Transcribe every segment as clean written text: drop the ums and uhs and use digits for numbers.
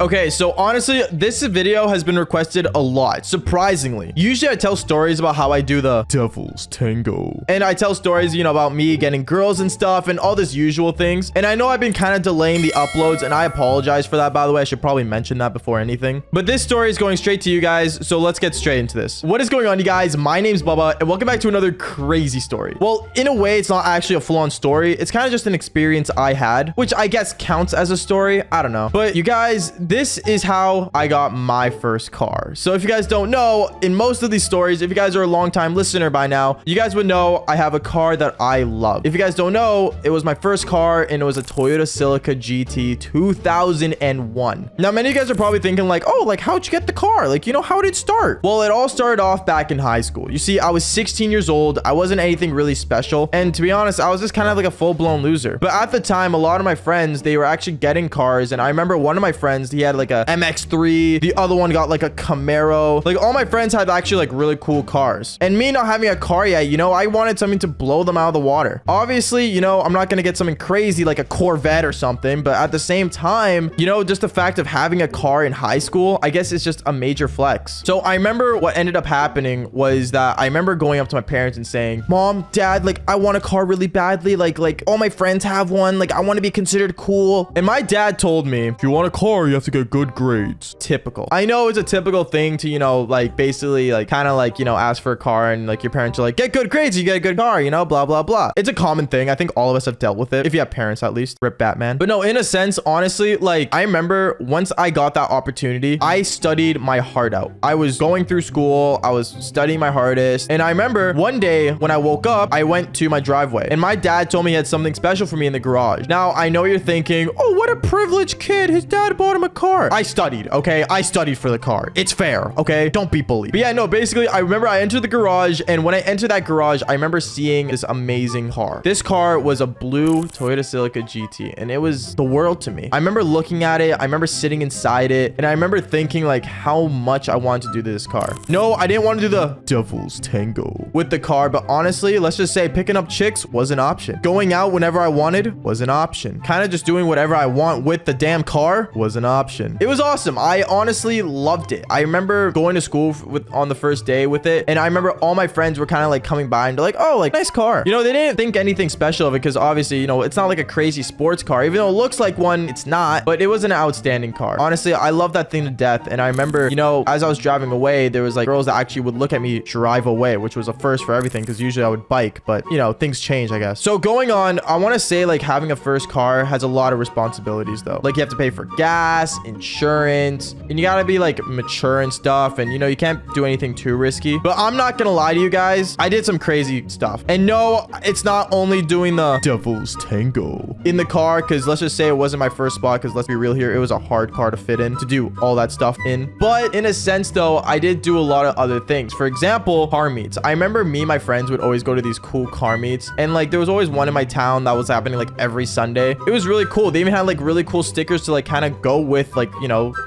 Okay, so honestly, this video has been requested a lot, surprisingly. Usually I tell stories about how I do the devil's tango. And I tell stories, about me getting girls and stuff and all this usual things. And I know I've been kind of delaying the uploads and I apologize for that, by the way. I should probably mention that before anything. But this story is going straight to you guys, so let's get straight into this. What is going on, you guys? My name's Bubba and welcome back to another crazy story. Well, in a way, it's not actually a full-on story. It's kind of just an experience I had, which I guess counts as a story. I don't know. But you guys, this is how I got my first car. So if you guys don't know, in most of these stories, if you guys are a long-time listener by now, you guys would know I have a car that I love. If you guys don't know, it was my first car and it was a Toyota Celica GT 2001. Now, many of you guys are probably thinking like, oh, like how'd you get the car? Like, how did it start? Well, it all started off back in high school. You see, I was 16 years old. I wasn't anything really special. And to be honest, I was just kind of like a full-blown loser. But at the time, a lot of my friends, they were actually getting cars. And I remember one of my friends, he had like a MX-3. The other one got like a Camaro. Like all my friends had actually like really cool cars. And me not having a car yet, I wanted something to blow them out of the water. Obviously, I'm not going to get something crazy like a Corvette or something. But at the same time, just the fact of having a car in high school, I guess it's just a major flex. So I remember what ended up happening was that I remember going up to my parents and saying, Mom, Dad, like I want a car really badly. Like all my friends have one. Like I want to be considered cool. And my dad told me, if you want a car, you have to get good grades. Typical. I know it's a typical thing to, like basically like kind of like, ask for a car and like your parents are like, get good grades, you get a good car, blah, blah, blah. It's a common thing. I think all of us have dealt with it. If you have parents, at least. Rip Batman. But no, in a sense, honestly, like I remember once I got that opportunity, I studied my heart out. I was going through school. I was studying my hardest. And I remember one day when I woke up, I went to my driveway and my dad told me he had something special for me in the garage. Now, I know you're thinking, oh, what a privileged kid. His dad bought him a car. I studied, okay? I studied for the car. It's fair, okay? Don't be bullied. But yeah, no, basically, I remember I entered the garage and when I entered that garage, I remember seeing this amazing car. This car was a blue Toyota Celica GT and it was the world to me. I remember looking at it. I remember sitting inside it and I remember thinking like how much I wanted to do this car. No, I didn't want to do the devil's tango with the car, but honestly, let's just say picking up chicks was an option. Going out whenever I wanted was an option. Kind of just doing whatever I want with the damn car was an option. It was awesome. I honestly loved it. I remember going to school on the first day with it. And I remember all my friends were kind of like coming by and they're like, oh, like nice car. They didn't think anything special of it because obviously, it's not like a crazy sports car. Even though it looks like one, it's not. But it was an outstanding car. Honestly, I love that thing to death. And I remember, as I was driving away, there was like girls that actually would look at me drive away, which was a first for everything because usually I would bike. But, things change, I guess. So going on, I want to say like having a first car has a lot of responsibilities though. Like you have to pay for gas, insurance, and you got to be like mature and stuff. And, you can't do anything too risky. But I'm not going to lie to you guys. I did some crazy stuff. And no, it's not only doing the devil's tango in the car because let's just say it wasn't my first spot because let's be real here. It was a hard car to fit in, to do all that stuff in. But in a sense though, I did do a lot of other things. For example, car meets. I remember me and my friends would always go to these cool car meets. And like there was always one in my town that was happening like every Sunday. It was really cool. They even had like really cool stickers to like kind of go with like,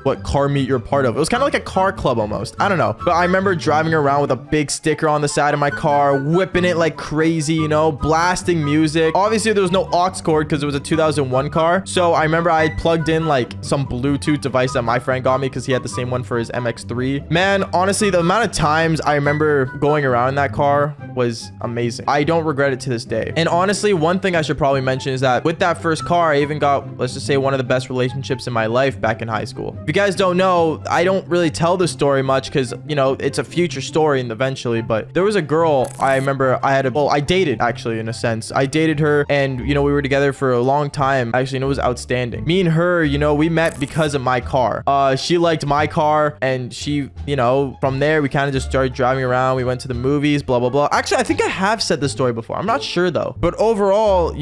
what car meet you're part of. It was kind of like a car club almost. I don't know. But I remember driving around with a big sticker on the side of my car, whipping it like crazy, blasting music. Obviously, there was no aux cord because it was a 2001 car. So I remember I had plugged in like some Bluetooth device that my friend got me because he had the same one for his MX-3. Man, honestly, the amount of times I remember going around in that car was amazing. I don't regret it to this day. And honestly, one thing I should probably mention is that with that first car, I even got, let's just say, one of the best relationships in my life back in high school. If you guys don't know, I don't really tell the story much because, it's a future story and eventually, but there was a girl I remember I dated actually in a sense. I dated her and, we were together for a long time. Actually, and it was outstanding. Me and her, we met because of my car. She liked my car and she, from there, we kind of just started driving around. We went to the movies, blah, blah, blah. Actually, I think I have said this story before. I'm not sure though. But overall,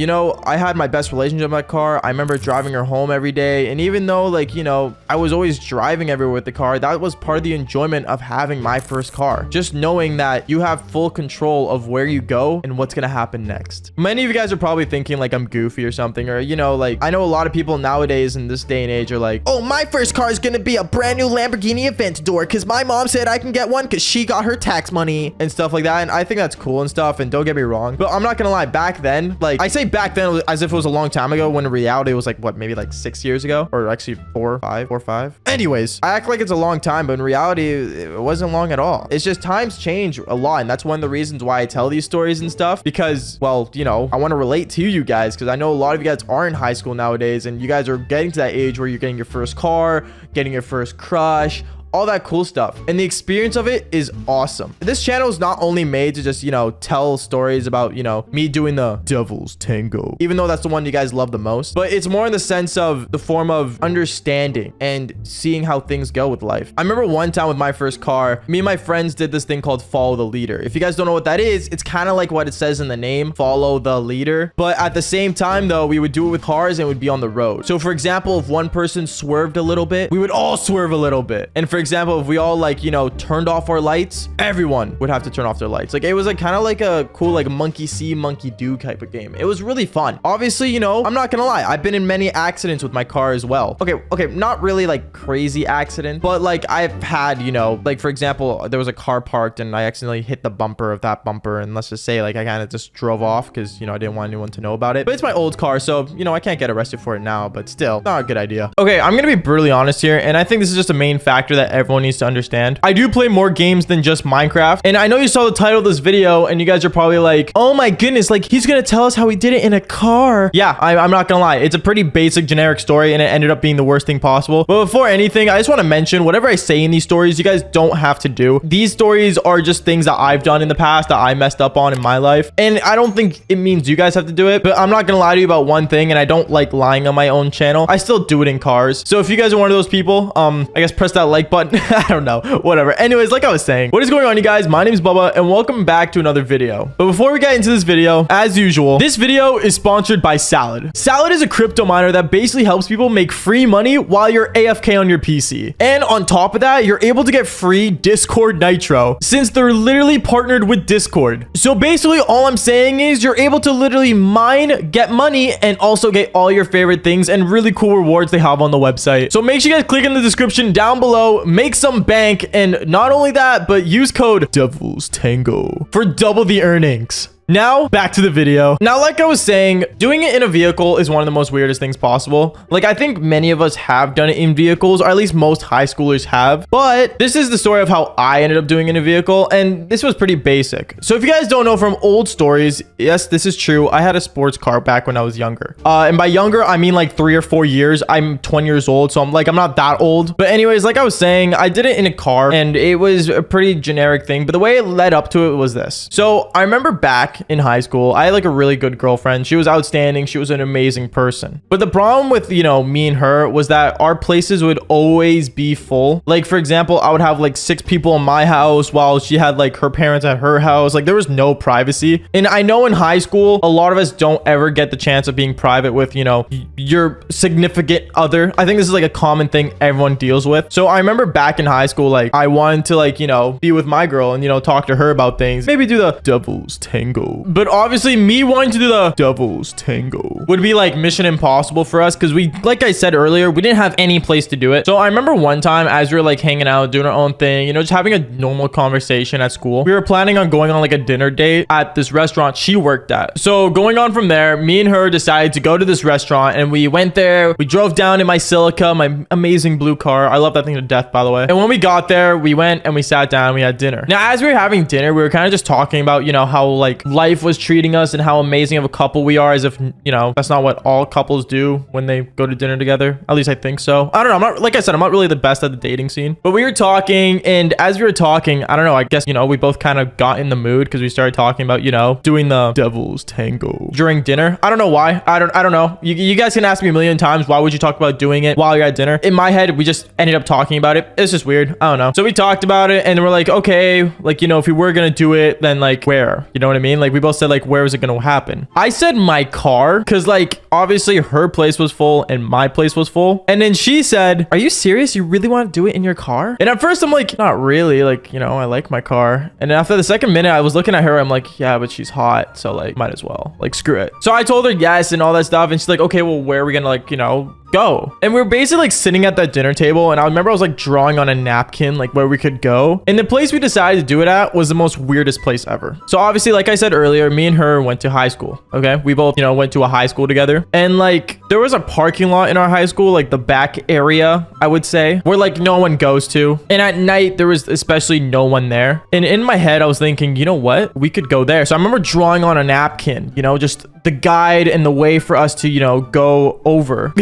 I had my best relationship with my car. I remember driving her home every day. And even though like, I was always driving everywhere with the car, that was part of the enjoyment of having my first car. Just knowing that you have full control of where you go and what's going to happen next. Many of you guys are probably thinking like I'm goofy or something, or, like I know a lot of people nowadays in this day and age are like, oh, my first car is going to be a brand new Lamborghini Aventador because my mom said I can get one because she got her tax money and stuff like that. And I think that's cool and stuff. And don't get me wrong, but I'm not going to lie, back then, like I say back then as if it was a long time ago when in reality it was like, what, maybe like 6 years ago or actually 4, 5. Anyways, I act like it's a long time, but in reality, it wasn't long at all. It's just times change a lot, and that's one of the reasons why I tell these stories and stuff, because, well, you know, I want to relate to you guys, because I know a lot of you guys are in high school nowadays, and you guys are getting to that age where you're getting your first car, getting your first crush, all that cool stuff, and the experience of it is awesome. This channel is not only made to just, you know, tell stories about, you know, me doing the devil's tango, even though that's the one you guys love the most, but it's more in the sense of the form of understanding and seeing how things go with life. I remember one time with my first car, me and my friends did this thing called follow the leader. If you guys don't know what that is, it's kind of like what it says in the name, follow the leader, but at the same time though, we would do it with cars and it would be on the road. So for example, if one person swerved a little bit, we would all swerve a little bit. And for example, if we all, like, you know, turned off our lights, everyone would have to turn off their lights. Like, it was like kind of like a cool, like, monkey see, monkey do type of game. It was really fun. Obviously, you know, I'm not gonna lie, I've been in many accidents with my car as well. Okay, not really like crazy accident, but like I've had, you know, like for example, there was a car parked and I accidentally hit the bumper of that bumper, and let's just say like I kind of just drove off because, you know, I didn't want anyone to know about it. But it's my old car, so, you know, I can't get arrested for it now, but still, not a good idea. Okay, I'm gonna be brutally honest here, and I think this is just a main factor that everyone needs to understand. I do play more games than just Minecraft, and I know you saw the title of this video and you guys are probably like, oh my goodness, like he's gonna tell us how he did it in a car. Yeah, I'm not gonna lie, it's a pretty basic generic story and it ended up being the worst thing possible. But before anything, I just want to mention, whatever I say in these stories, you guys don't have to do. These stories are just things that I've done in the past that I messed up on in my life, and I don't think it means you guys have to do it. But I'm not gonna lie to you about one thing, and I don't like lying on my own channel. I still do it in cars. So if you guys are one of those people, I guess press that like button. I don't know, whatever. Anyways, like I was saying, what is going on, you guys? My name is Bubba and welcome back to another video. But before we get into this video, as usual, this video is sponsored by Salad. Salad is a crypto miner that basically helps people make free money while you're AFK on your PC. And on top of that, you're able to get free Discord Nitro since they're literally partnered with Discord. So basically all I'm saying is you're able to literally mine, get money, and also get all your favorite things and really cool rewards they have on the website. So make sure you guys click in the description down below, make some bank, and not only that, but use code Devil's Tango for double the earnings. Now, back to the video. Now, like I was saying, doing it in a vehicle is one of the most weirdest things possible. Like, I think many of us have done it in vehicles, or at least most high schoolers have. But this is the story of how I ended up doing it in a vehicle, and this was pretty basic. So if you guys don't know from old stories, yes, this is true. I had a sports car back when I was younger. And by younger, I mean like 3 or 4 years. I'm 20 years old, so I'm not that old. But anyways, like I was saying, I did it in a car, and it was a pretty generic thing. But the way it led up to it was this. So I remember back in high school, I had like a really good girlfriend. She was outstanding. She was an amazing person. But the problem with, you know, me and her was that our places would always be full. Like, for example, I would have like 6 people in my house while she had like her parents at her house. Like, there was no privacy. And I know in high school, a lot of us don't ever get the chance of being private with, you know, your significant other. I think this is like a common thing everyone deals with. So I remember back in high school, like I wanted to like, you know, be with my girl and, you know, talk to her about things. Maybe do the Devil's Tango. But obviously me wanting to do the Devil's Tango would be like mission impossible for us because we, like I said earlier, we didn't have any place to do it. So I remember one time as we were like hanging out, doing our own thing, you know, just having a normal conversation at school. We were planning on going on like a dinner date at this restaurant she worked at. So going on from there, me and her decided to go to this restaurant and we went there. We drove down in my Silica, my amazing blue car. I love that thing to death, by the way. And when we got there, we went and we sat down, we had dinner. Now, as we were having dinner, we were kind of just talking about, you know, how like life was treating us and how amazing of a couple we are, as if, you know, that's not what all couples do when they go to dinner together. At least I think so. I don't know. I'm not, like I said, I'm not really the best at the dating scene, but we were talking, and as we were talking, I don't know, I guess, you know, we both kind of got in the mood because we started talking about, you know, doing the Devil's Tango during dinner. I don't know why. I don't know. You guys can ask me a million times, why would you talk about doing it while you're at dinner? In my head, we just ended up talking about it. It's just weird. I don't know. So we talked about it and we're like, okay, like, you know, if we were gonna do it, then like where? You know what I mean? Like, we both said like, where was it gonna happen? I said my car because like obviously her place was full and my place was full. And then she said, are you serious? You really want to do it in your car? And at first I'm like, not really, like, you know, I like my car. And then after the second minute I was looking at her, I'm like, yeah, but she's hot, so like might as well, like, screw it. So I told her yes and all that stuff, and she's like, okay, well, where are we gonna, like, you know, go? And we were basically like sitting at that dinner table, and I remember I was like drawing on a napkin like where we could go, and the place we decided to do it at was the most weirdest place ever. So obviously, like I said earlier, me and her went to high school. Okay. We both, went to a high school together. And like, there was a parking lot in our high school, like the back area, I would say, where like no one goes to. And at night, there was especially no one there. And in my head, I was thinking, you know what? We could go there. So I remember drawing on a napkin, just the guide and the way for us to, go over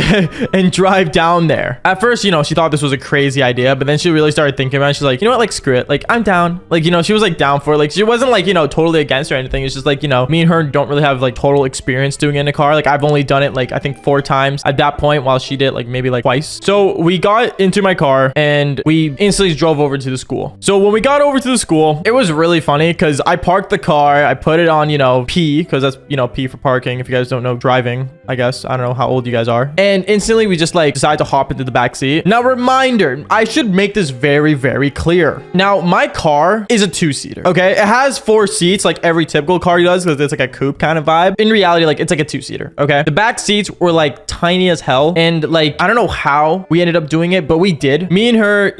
and drive down there. At first, she thought this was a crazy idea, but then she really started thinking about it. She's like, you know what? Like, screw it. Like, I'm down. Like, she was like down for it. Like, she wasn't like, totally against or anything. It's just like, me and her don't really have like total experience doing it in a car. Like, I've only done it like, I think 4 times at that point, while she did like maybe like twice. So we got into my car and we instantly drove over to the school. So when we got over to the school, it was really funny because I parked the car. I put it on, P, because that's, P for parking. If you guys don't know driving, I guess. I don't know how old you guys are. And instantly we just like decided to hop into the back seat. Now, reminder, I should make this very, very clear. Now, my car is a 2-seater. Okay. It has 4 seats like every typical car does because it's like a coupe kind of vibe. In reality, like it's like a 2-seater. Okay. The back seats were like tiny as hell. And like, I don't know how we ended up doing it, but we did. Me and her,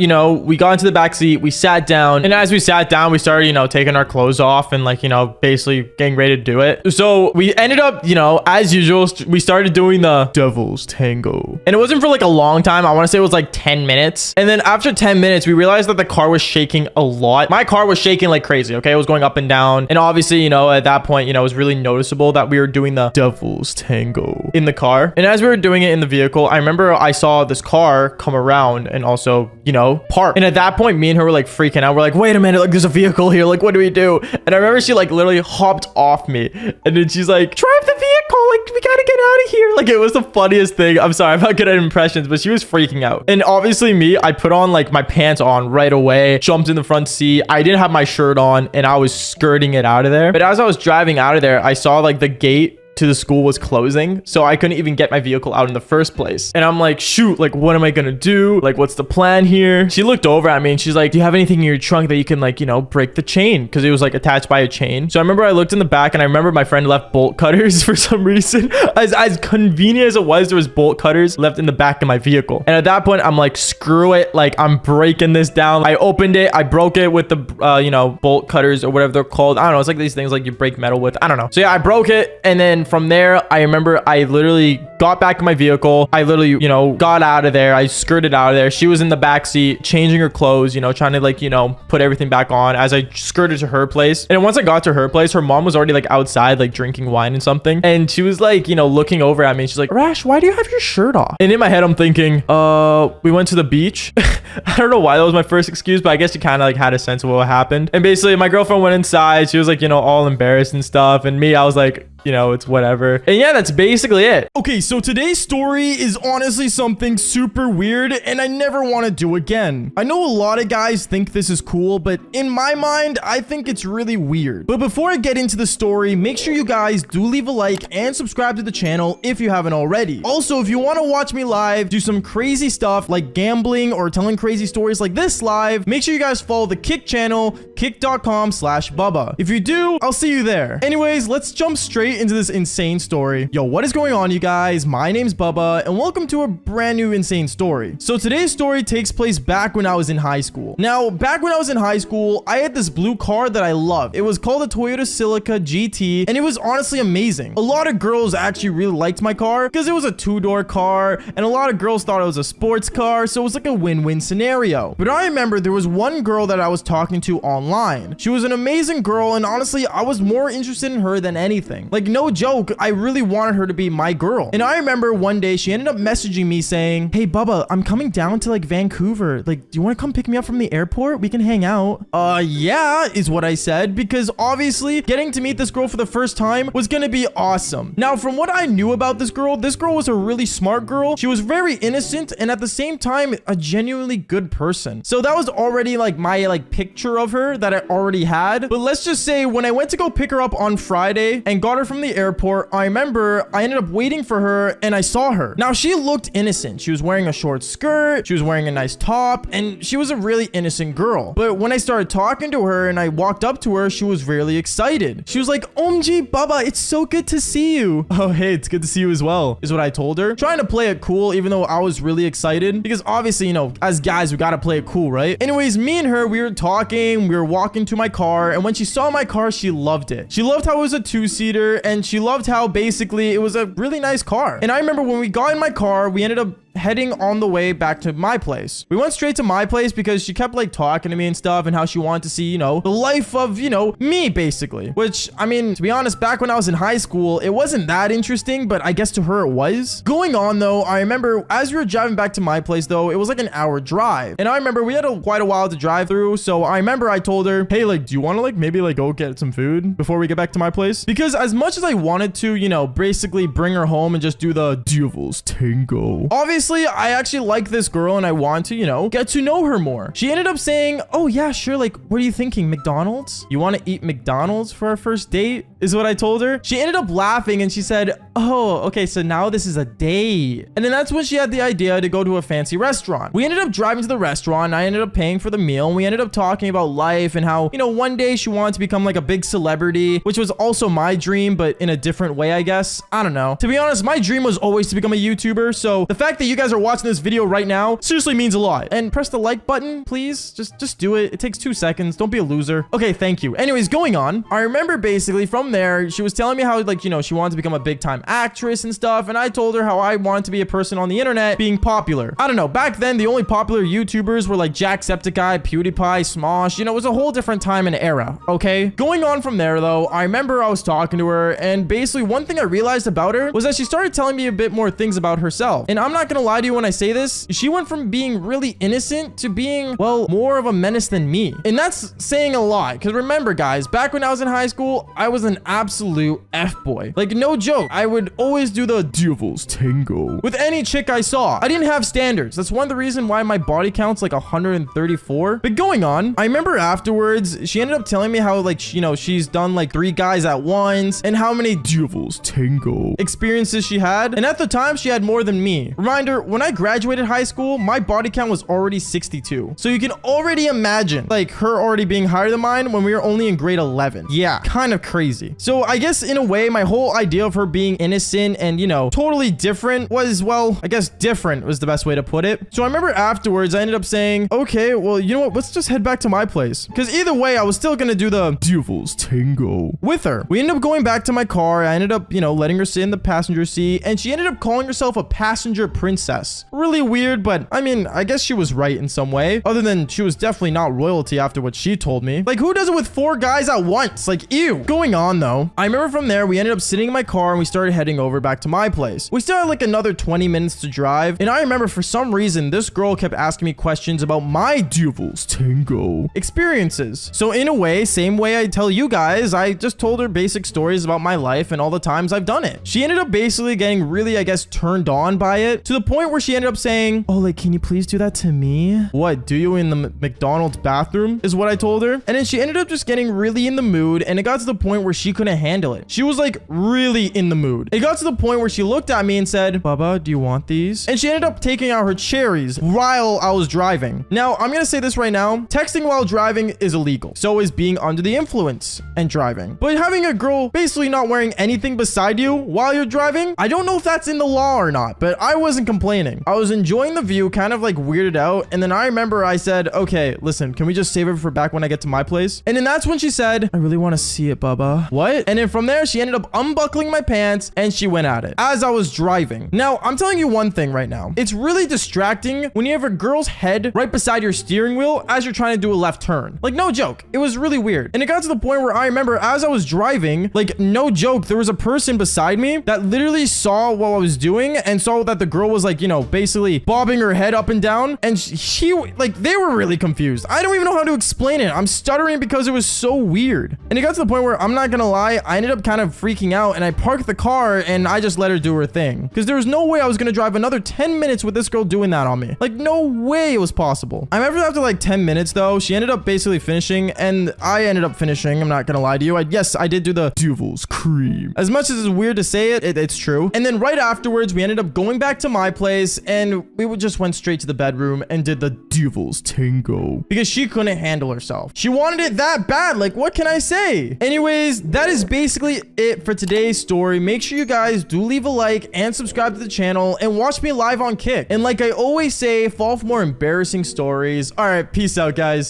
we got into the back seat, we sat down. And as we sat down, we started, taking our clothes off and like, basically getting ready to do it. So we ended up, as usual, we started doing the devil's tango. And it wasn't for like a long time. I want to say it was like 10 minutes. And then after 10 minutes, we realized that the car was shaking a lot. My car was shaking like crazy. Okay. It was going up and down. And obviously, at that point, it was really noticeable that we were doing the devil's tango in the car. And as we were doing it in the vehicle, I remember I saw this car come around and also, park. And at that point, me and her were like freaking out. We're like, wait a minute, like there's a vehicle here. Like, what do we do? And I remember she like literally hopped off me. And then she's like, drive the vehicle. Like, we gotta get out of here. Like, it was the funniest thing. I'm sorry, I'm not good at impressions, but she was freaking out. And obviously me, I put on like my pants on right away, jumped in the front seat. I didn't have my shirt on and I was skirting it out of there. But as I was driving out of there, I saw like the gate to the school was closing, so I couldn't even get my vehicle out in the first place. And I'm like, shoot, like what am I gonna do? Like, what's the plan here? She looked over at me and she's like, do you have anything in your trunk that you can like, break the chain? Because it was like attached by a chain. So I remember I looked in the back and I remember my friend left bolt cutters for some reason. As convenient as it was, there was bolt cutters left in the back of my vehicle. And at that point, I'm like, screw it. Like, I'm breaking this down. I opened it. I broke it with the, bolt cutters or whatever they're called. I don't know. It's like these things like you break metal with. I don't know. So yeah, I broke it. And then from there, I remember I literally got back in my vehicle. I literally, got out of there. I skirted out of there. She was in the back seat, changing her clothes, trying to like, put everything back on as I skirted to her place. And once I got to her place, her mom was already like outside, like drinking wine and something. And she was like, looking over at me. And she's like, Rash, why do you have your shirt off? And in my head, I'm thinking, we went to the beach. I don't know why that was my first excuse, but I guess she kind of like had a sense of what happened. And basically my girlfriend went inside. She was like, all embarrassed and stuff. And me, I was like, it's whatever. And yeah, that's basically it. Okay, so today's story is honestly something super weird and I never want to do again. I know a lot of guys think this is cool, but in my mind, I think it's really weird. But before I get into the story, make sure you guys do leave a like and subscribe to the channel if you haven't already. Also, if you want to watch me live, do some crazy stuff like gambling or telling crazy stories like this live, make sure you guys follow the Kick channel, kick.com/Bubba. If you do, I'll see you there. Anyways, let's jump straight into this insane story. Yo, what is going on, you guys? My name's Bubba and welcome to a brand new insane story. So today's story takes place back when I was in high school. Now, back when I was in high school, I had this blue car that I loved. It was called a Toyota Celica GT and it was honestly amazing. A lot of girls actually really liked my car because it was a 2-door car and a lot of girls thought it was a sports car, so it was like a win-win scenario. But I remember there was one girl that I was talking to online. She was an amazing girl and honestly, I was more interested in her than anything. Like, no joke, I really wanted her to be my girl. And I remember one day she ended up messaging me saying, hey Bubba, I'm coming down to like Vancouver. Like, do you want to come pick me up from the airport? We can hang out. Yeah, is what I said, because obviously getting to meet this girl for the first time was gonna be awesome. Now, from what I knew about this girl was a really smart girl. She was very innocent and at the same time, a genuinely good person. So that was already like my like picture of her that I already had. But let's just say when I went to go pick her up on Friday and got her from from the airport, I remember I ended up waiting for her and I saw her. Now, she looked innocent. She was wearing a short skirt. She was wearing a nice top and she was a really innocent girl. But when I started talking to her and I walked up to her, she was really excited. She was like, OMG, Baba, it's so good to see you. Oh, hey, it's good to see you as well, is what I told her. Trying to play it cool, even though I was really excited. Because obviously, you know, as guys, we gotta play it cool, right? Anyways, me and her, we were talking. We were walking to my car. And when she saw my car, she loved it. She loved how it was a two-seater. And she loved how basically it was a really nice car. And I remember when we got in my car, we ended up heading on the way back to my place. We went straight to my place because she kept like talking to me and stuff and how she wanted to see, you know, the life of, you know, me basically. Which, I mean, to be honest, back when I was in high school, it wasn't that interesting, but I guess to her it was. Going on though, I remember as we were driving back to my place though, it was like an hour drive. And I remember we had quite a while to drive through. So I remember I told her, hey, like, do you want to like maybe like go get some food before we get back to my place? Because as much as I wanted to, you know, basically bring her home and just do the devil's tango, obviously I actually like this girl and I want to, you know, get to know her more. She ended up saying, oh yeah, sure. Like, what are you thinking? McDonald's? You want to eat McDonald's for our first date? Is what I told her. She ended up laughing and she said, oh, okay. So now this is a date. And then that's when she had the idea to go to a fancy restaurant. We ended up driving to the restaurant and I ended up paying for the meal. And we ended up talking about life and how, you know, one day she wanted to become like a big celebrity, which was also my dream, but in a different way, I guess. I don't know. To be honest, my dream was always to become a YouTuber. So the fact that you guys are watching this video right now seriously means a lot. And press the like button, please. Just do it. It takes 2 seconds. Don't be a loser. Okay, thank you. Anyways, going on. I remember basically from there, she was telling me how, like, you know, she wanted to become a big time actress and stuff. And I told her how I wanted to be a person on the internet being popular. I don't know. Back then, the only popular YouTubers were like Jacksepticeye, PewDiePie, Smosh. You know, it was a whole different time and era. Okay. Going on from there, though, I remember I was talking to her. And basically, one thing I realized about her was that she started telling me a bit more things about herself. And I'm not going to lie to you when I say this. She went from being really innocent to being, well, more of a menace than me. And that's saying a lot. Because remember, guys, back when I was in high school, I was an absolute F-boy. Like, no joke. I would always do the devil's tango with any chick I saw. I didn't have standards. That's one of the reasons why my body count's like 134. But going on, I remember afterwards, she ended up telling me how, like, you know, she's done like 3 guys at once and how many devil's tango experiences she had. And at the time, she had more than me. Reminder, when I graduated high school, my body count was already 62. So you can already imagine like her already being higher than mine when we were only in grade 11. Yeah, kind of crazy. So I guess in a way, my whole idea of her being innocent and, you know, totally different was, well, I guess different was the best way to put it. So I remember afterwards, I ended up saying, okay, well, you know what? Let's just head back to my place. Because either way, I was still going to do the devil's tango with her. We ended up going back to my car. I ended up, you know, letting her sit in the passenger seat and she ended up calling herself a passenger princess. Really weird, but I mean, I guess she was right in some way. Other than she was definitely not royalty after what she told me. Like, who does it with 4 guys at once? Like, ew. Going on though, I remember from there, we ended up sitting in my car and we started heading over back to my place. We still had like another 20 minutes to drive. And I remember for some reason, this girl kept asking me questions about my devil's tango experiences. So in a way, same way I tell you guys, I just told her basic stories about my life and all the times I've done it. She ended up basically getting really, I guess, turned on by it to the point where she ended up saying, oh, like, can you please do that to me? What, do you in the McDonald's bathroom is what I told her. And then she ended up just getting really in the mood and it got to the point where she couldn't handle it. She was like really in the mood. It got to the point where she looked at me and said, Baba, do you want these? And she ended up taking out her cherries while I was driving. Now, I'm going to say this right now. Texting while driving is illegal. So is being under the influence and driving. But having a girl basically not wearing anything beside you while you're driving, I don't know if that's in the law or not, but I wasn't complaining. I was enjoying the view, kind of like weirded out. And then I remember I said, okay, listen, can we just save it for back when I get to my place? And then that's when she said, I really want to see it, Baba. What? And then from there, she ended up unbuckling my pants and she went at it as I was driving. Now, I'm telling you one thing right now. It's really distracting when you have a girl's head right beside your steering wheel as you're trying to do a left turn. Like, no joke. It was really weird. And it got to the point where I remember as I was driving, like, no joke, there was a person beside me that literally saw what I was doing and saw that the girl was like, you know, basically bobbing her head up and down. And she like, they were really confused. I don't even know how to explain it. I'm stuttering because it was so weird. And it got to the point where I'm not gonna gonna lie, I ended up kind of freaking out and I parked the car and I just let her do her thing. Because there was no way I was gonna drive another 10 minutes with this girl doing that on me. Like, no way it was possible. I remember after like 10 minutes though, she ended up basically finishing and I ended up finishing. I'm not gonna lie to you. Yes, I did do the devil's cream. As much as it's weird to say it, it's true. And then right afterwards, we ended up going back to my place and we just went straight to the bedroom and did the devil's tango because she couldn't handle herself. She wanted it that bad. Like, what can I say? Anyways, that is basically it for today's story. Make sure you guys do leave a like and subscribe to the channel and watch me live on Kick. And like I always say, fall for more embarrassing stories. All right, peace out, guys.